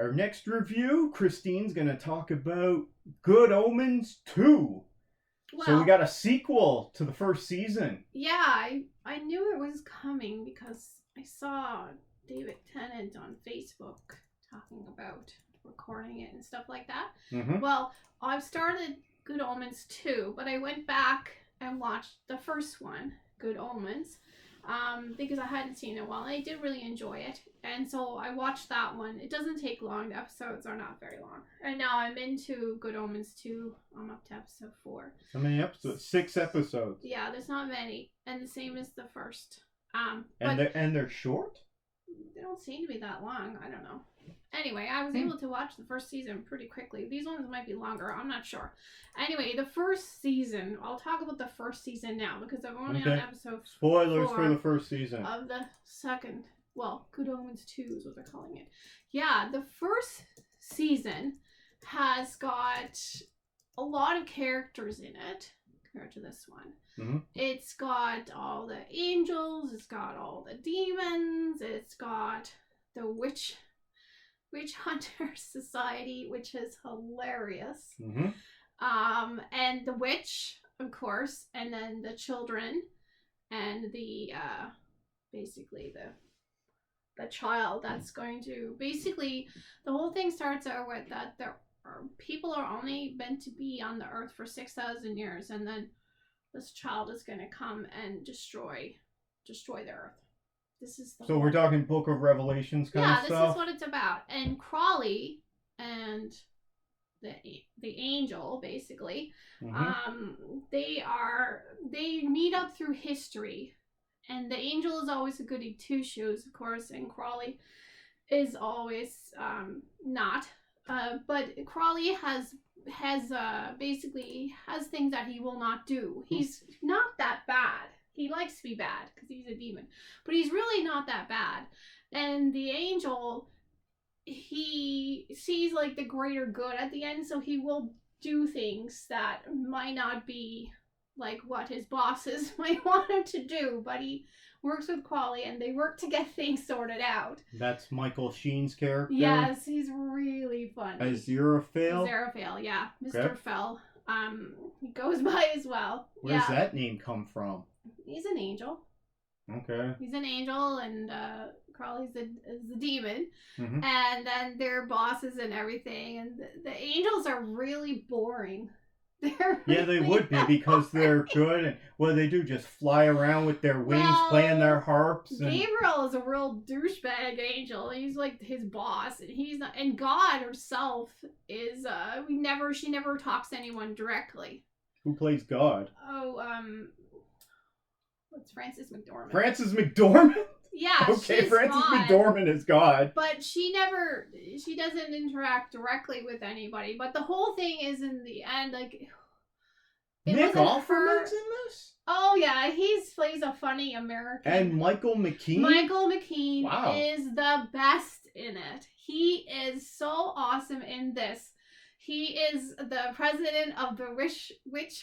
Our next review, Christine's going to talk about Good Omens 2. Well, so we got a sequel to the first season. Yeah, I knew it was coming because I saw David Tennant on Facebook talking about recording it and stuff like that. Mm-hmm. Well, I've started Good Omens 2, but I went back and watched the first one, Good Omens, because I hadn't seen it in a while, and I did really enjoy it. And so I watched that one. It doesn't take long. The episodes are not very long. And now I'm into Good Omens 2. I'm up to episode 4. How many episodes? 6 episodes. Yeah, there's not many. And the same as the first. And they're short? They don't seem to be that long. I don't know. Anyway, I was able to watch the first season pretty quickly. These ones might be longer. I'm not sure. Anyway, the first season. I'll talk about the first season now because I'm only on episode Spoilers 4 for the first season. of the second. Well, Good Omens 2 is what they're calling it. Yeah, the first season has got a lot of characters in it compared to this one. Mm-hmm. It's got all the angels, it's got all the demons, it's got the witch hunter society, which is hilarious. Mm-hmm. And the witch, of course, and then the children, and the basically the child that's going to basically the whole thing starts out with that there are people are only meant to be on the earth for 6,000 years, and then this child is going to come and destroy the earth. This is the we're talking Book of Revelations kind of stuff? Yeah, this is what it's about. And Crawley and the angel, basically, they meet up through history. And the angel is always a goody two-shoes, of course, and Crawley is always not. But Crawley has basically things that he will not do. He's not that bad. He likes to be bad because he's a demon, but he's really not that bad. And the angel, he sees like the greater good at the end, so he will do things that might not be like what his bosses might want him to do, but he works with Crawley and they work to get things sorted out. That's Michael Sheen's character? Yes, he's really funny. Aziraphale? Aziraphale, yeah. Mr. Fell. He goes by as well. Where does that name come from? He's an angel. Okay. He's an angel, and Crawley's is the demon. Mm-hmm. And then they're bosses and everything. And the angels are really boring. Yeah, they would be because they're good. And what they do, just fly around with their wings, playing their harps. And Gabriel is a real douchebag angel. He's like his boss, and he's not. And God herself is. She never talks to anyone directly. Who plays God? Oh, what's Frances McDormand? Frances McDormand? Yeah, okay, Frances McDormand is God. But she doesn't interact directly with anybody. But the whole thing is in the end, like... Nick Offerman's in this? Oh, yeah, he plays a funny American. And Michael McKean? Michael McKean is the best in it. He is so awesome in this. He is the president of the Witch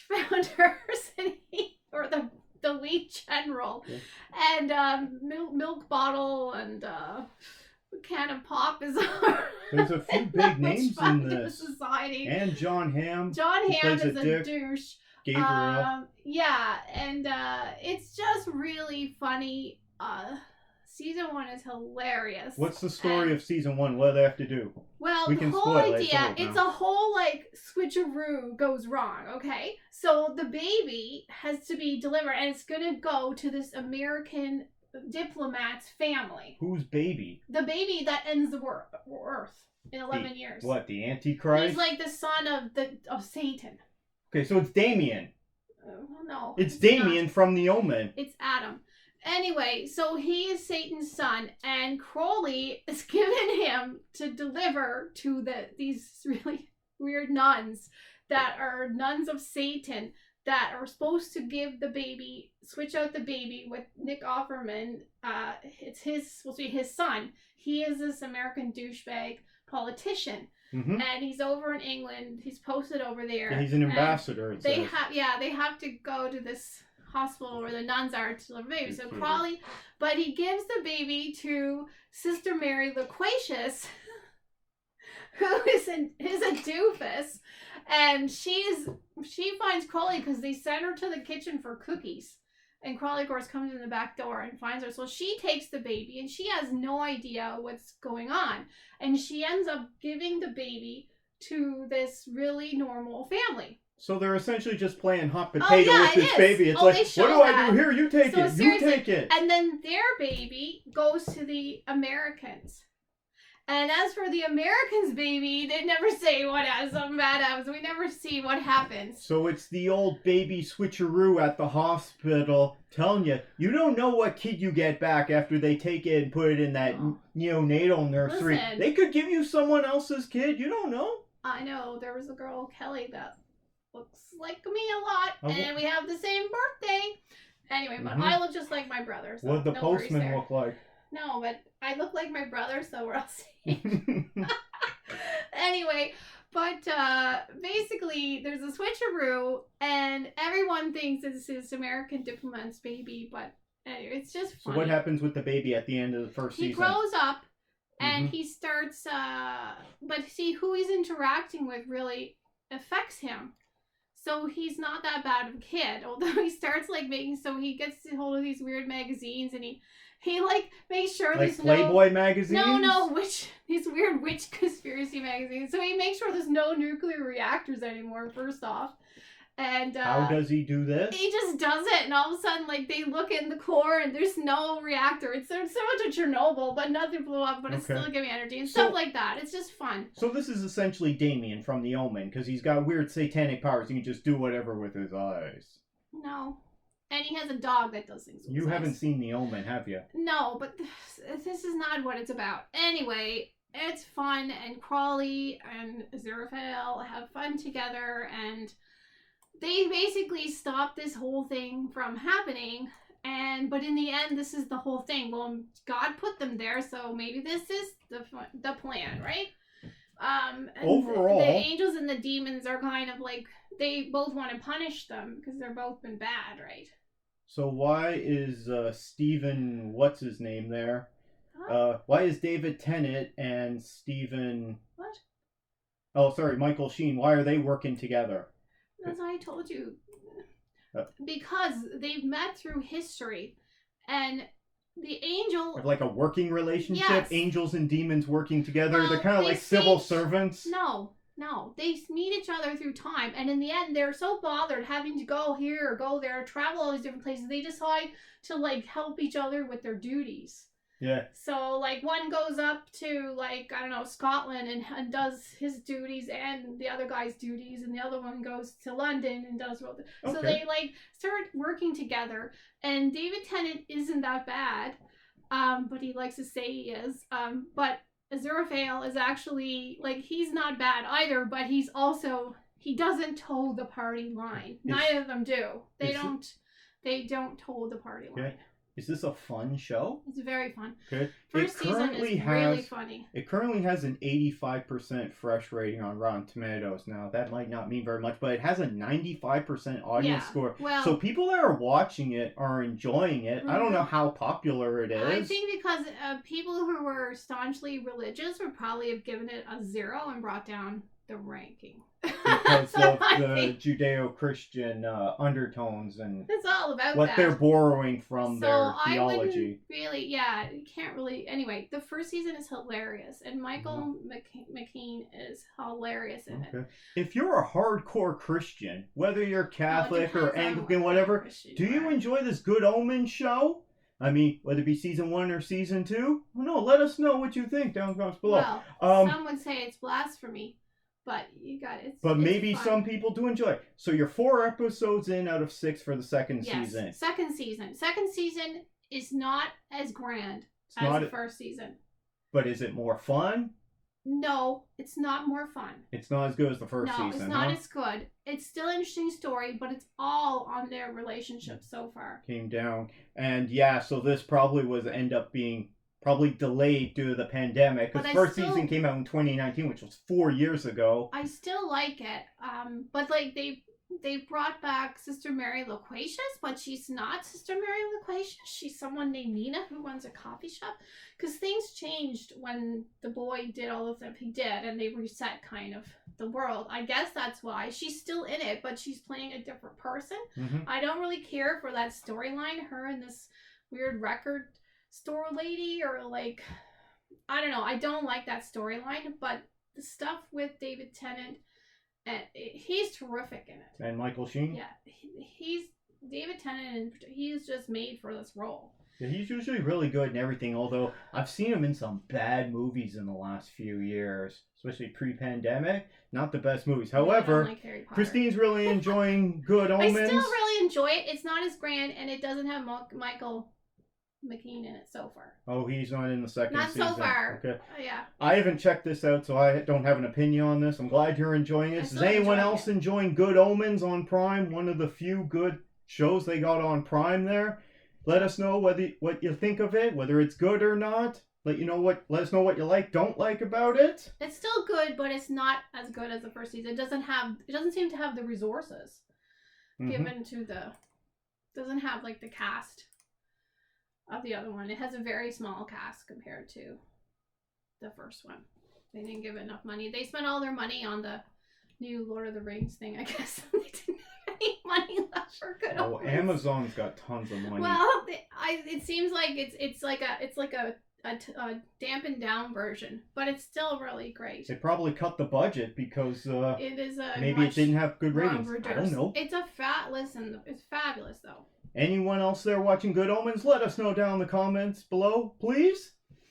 Founders, or the lead general, and milk bottle and can of pop is there's a few big names in this. Society. And John Hamm. John Hamm is a douche. Gabriel. Yeah, and it's just really funny. Season 1 is hilarious. What's the story of season 1? What do they have to do? Well, the whole idea, it's a whole, like, switcheroo goes wrong, okay? So the baby has to be delivered, and it's going to go to this American diplomat's family. Whose baby? The baby that ends the Earth in 11 years. What, the Antichrist? He's like the son of Satan. Okay, so it's Damien. No. It's Damien from the Omen. It's Adam. Anyway, so he is Satan's son, and Crowley is given him to deliver to these really weird nuns that are nuns of Satan that are supposed to give the baby, switch out the baby with Nick Offerman. It's supposed to be his son. He is this American douchebag politician. Mm-hmm. And he's over in England. He's posted over there. Yeah, he's an ambassador. They have to go to this hospital where the nuns are to deliver baby. So Crawley, but he gives the baby to Sister Mary Loquacious, who is a doofus, and she finds Crawley because they sent her to the kitchen for cookies. And Crawley, of course, comes in the back door and finds her. So she takes the baby, and she has no idea what's going on. And she ends up giving the baby to this really normal family. So they're essentially just playing hot potato with this is. baby. It's like, what do that. I do here? You take So it. You take it. And then their baby goes to the Americans. And as for the Americans' baby, they never say what has something bad happens. We never see what happens. So it's the old baby switcheroo at the hospital telling you, you don't know what kid you get back after they take it and put it in that neonatal nursery. Listen. They could give you someone else's kid. You don't know. I know. There was a girl, Kelly, that looks like me a lot. And we have the same birthday. Anyway, but I look just like my brother. So what did the postman look like? No, but I look like my brother, so we're all safe. Anyway, but basically, there's a switcheroo, and everyone thinks this is American diplomat's baby, but anyway, it's just funny. So what happens with the baby at the end of the first season? He grows up, and he starts, but see, who he's interacting with really affects him. So he's not that bad of a kid, although he starts he gets a hold of these weird magazines, and he makes sure like there's Playboy magazines? No, these weird witch conspiracy magazines. So he makes sure there's no nuclear reactors anymore, first off. And how does he do this? He just does it, and all of a sudden, they look in the core, and there's no reactor. It's similar to Chernobyl, but nothing blew up, but it's still giving energy and stuff like that. It's just fun. So this is essentially Damien from The Omen, because he's got weird satanic powers. He can just do whatever with his eyes. No. And he has a dog that does things with his eyes. You haven't seen The Omen, have you? No, but this is not what it's about. Anyway, it's fun, and Crawley and Aziraphale have fun together, and they basically stop this whole thing from happening. But in the end, this is the whole thing. Well, God put them there, so maybe this is the plan, right? And overall, the angels and the demons are kind of they both want to punish them because they're both been bad, right? So why is Stephen, what's his name there? Huh? Why is David Tennant and Stephen... What? Oh, sorry, Michael Sheen. Why are they working together? As I told you. Because they've met through history. And the angel... Have like a working relationship? Yes. Angels and demons working together? Well, they're kind of like civil servants? No. They meet each other through time, and in the end, they're so bothered having to go here or go there, travel all these different places, they decide to help each other with their duties. Yeah. So one goes up to I don't know, Scotland and does his duties and the other guy's duties, and the other one goes to London and does so they start working together. And David Tennant isn't that bad, but he likes to say he is. But Aziraphale is actually he's not bad either, but he doesn't toe the party line. Neither of them do. They don't toe the party line. Is this a fun show? It's very fun. Okay. First season is really funny. It currently has an 85% fresh rating on Rotten Tomatoes. Now, that might not mean very much, but it has a 95% audience score. Well, so people that are watching it are enjoying it. I don't know how popular it is. I think because people who were staunchly religious would probably have given it a 0 and brought down the ranking. Because of the Judeo-Christian undertones and it's all about what they're borrowing from their theology. You can't really. Anyway, the first season is hilarious, and Michael McKean is hilarious in it. If you're a hardcore Christian, whether you're Catholic or Anglican, whatever, do you enjoy this Good Omens show? I mean, whether it be season 1 or season 2? Well, no, let us know what you think down in the comments below. Well, some would say it's blasphemy. But you got it. But maybe some people do enjoy it. So you're 4 episodes in out of 6 for the second season. Yes, second season. Second season is not as grand as the first season. But is it more fun? No, it's not more fun. It's not as good as the first season. No, it's not as good. It's still an interesting story, but it's all on their relationship so far. Came down. And so this probably was end up being delayed due to the pandemic, because the first season came out in 2019, which was 4 years ago. I still like it, but they brought back Sister Mary Loquacious, but she's not Sister Mary Loquacious. She's someone named Nina who runs a coffee shop. Because things changed when the boy did all the stuff he did, and they reset kind of the world. I guess that's why. She's still in it, but she's playing a different person. Mm-hmm. I don't really care for that storyline, her and this weird record store lady, or like, I don't know. I don't like that storyline, but the stuff with David Tennant, and he's terrific in it. And Michael Sheen? Yeah, he's David Tennant, and he's just made for this role. Yeah, he's usually really good in everything, although I've seen him in some bad movies in the last few years, especially pre-pandemic. Not the best movies. However, like Harry Potter. Christine's really enjoying Good Omens. I still really enjoy it. It's not as grand, and it doesn't have Michael McKean in it so far. Oh, he's not in the second season. Not so far. Okay. Yeah. I haven't checked this out, so I don't have an opinion on this. I'm glad you're enjoying it. Is anyone else enjoying Good Omens on Prime? One of the few good shows they got on Prime there. Let us know what you think of it, whether it's good or not. Let us know what you like, don't like about it. It's still good, but it's not as good as the first season. It doesn't seem to have the resources given to doesn't have like the cast of the other one. It has a very small cast compared to the first one. They didn't give it enough money. They spent all their money on the new Lord of the Rings thing, I guess. They didn't have any money left for Good Omens. Oh, Amazon's got tons of money. Well, it seems like it's like a dampened down version, but it's still really great. They probably cut the budget because it is maybe it didn't have good ratings. Reduced. I don't know. It's it's fabulous though. Anyone else there watching Good Omens? Let us know down in the comments below, please.